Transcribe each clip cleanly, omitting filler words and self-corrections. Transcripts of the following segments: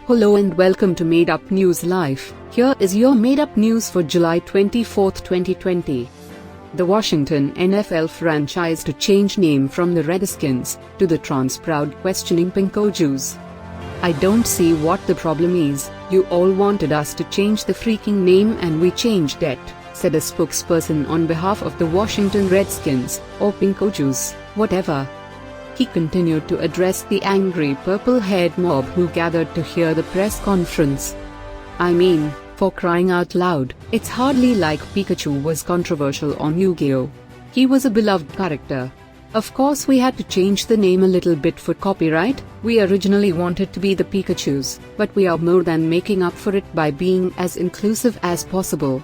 Hello and welcome to Made Up News Live. Here is your made up news for July 24, 2020. The Washington NFL franchise to change name from the Redskins to the trans-proud questioning Pinko Jews. I don't see what the problem is. You all wanted us to change the freaking name and we changed it, said a spokesperson on behalf of the Washington Redskins, or Pinko Jews, whatever. He continued to address the angry purple-haired mob who gathered to hear the press conference. I mean, for crying out loud, it's hardly like Pikachu was controversial on Yu-Gi-Oh! He was a beloved character. Of course we had to change the name a little bit for copyright. We originally wanted to be the Pikachus, but we are more than making up for it by being as inclusive as possible.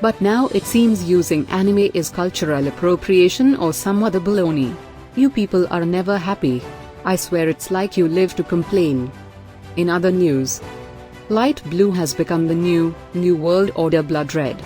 But now it seems using anime is cultural appropriation or some other baloney. You people are never happy. I swear it's like you live to complain. In other news, light blue has become the new world order blood red.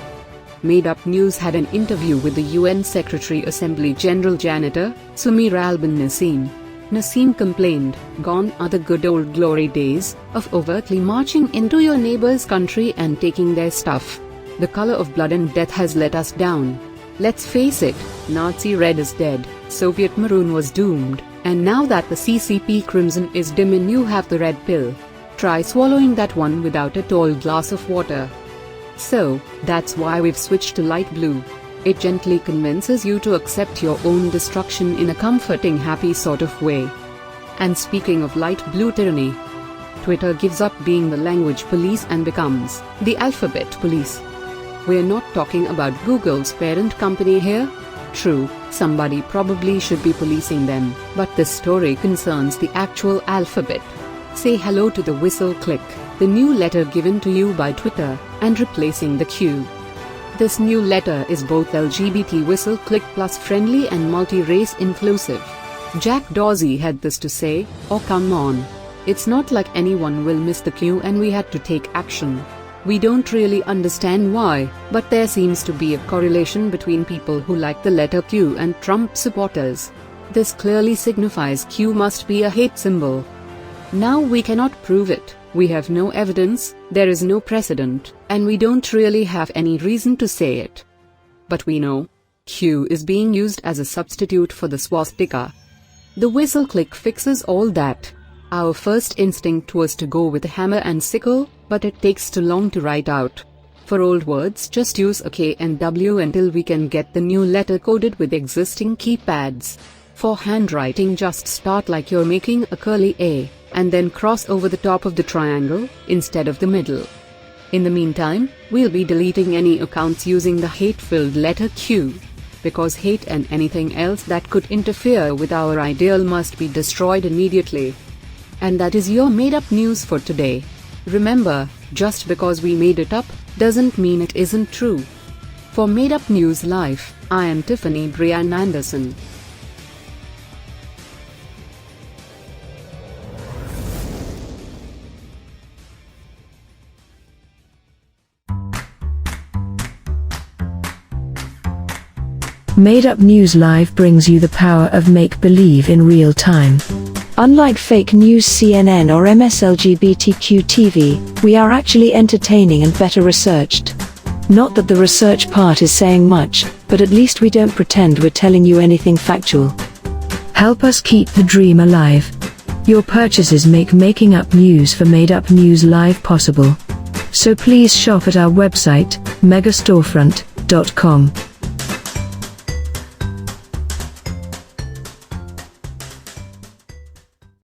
Made Up News had an interview with the UN Secretary Assembly General Janitor, Sumira Al-Bin-Nassim. Nassim complained, "Gone are the good old glory days of overtly marching into your neighbor's country and taking their stuff. The color of blood and death has let us down. Let's face it, Nazi red is dead, Soviet maroon was doomed, and now that the CCP crimson is dim and you have the red pill. Try swallowing that one without a tall glass of water." So, that's why we've switched to light blue. It gently convinces you to accept your own destruction in a comforting, happy sort of way. And speaking of light blue tyranny, Twitter gives up being the language police and becomes the alphabet police. We're not talking about Google's parent company here. True, somebody probably should be policing them, but this story concerns the actual alphabet. Say hello to the whistle click, the new letter given to you by Twitter, and replacing the Q. This new letter is both LGBT whistle click plus friendly and multi-race inclusive. Jack Dorsey had this to say, "Oh come on. It's not like anyone will miss the Q and we had to take action. We don't really understand why, but there seems to be a correlation between people who like the letter Q and Trump supporters. This clearly signifies Q must be a hate symbol. Now we cannot prove it, we have no evidence, there is no precedent, and we don't really have any reason to say it. But we know Q is being used as a substitute for the swastika. The whistle click fixes all that. Our first instinct was to go with a hammer and sickle, but it takes too long to write out. For old words, just use a K and W until we can get the new letter coded with existing keypads. For handwriting, just start like you're making a curly A, and then cross over the top of the triangle, instead of the middle. In the meantime, we'll be deleting any accounts using the hate-filled letter Q. Because hate and anything else that could interfere with our ideal must be destroyed immediately. And that is your made-up news for today. Remember, just because we made it up, doesn't mean it isn't true. For Made Up News Live, I am Tiffany Brianne Anderson. Made Up News Live brings you the power of make-believe in real time. Unlike fake news CNN or MSLGBTQ TV, we are actually entertaining and better researched. Not that the research part is saying much, but at least we don't pretend we're telling you anything factual. Help us keep the dream alive. Your purchases make making up news for Made Up News Live possible. So please shop at our website, megastorefront.com.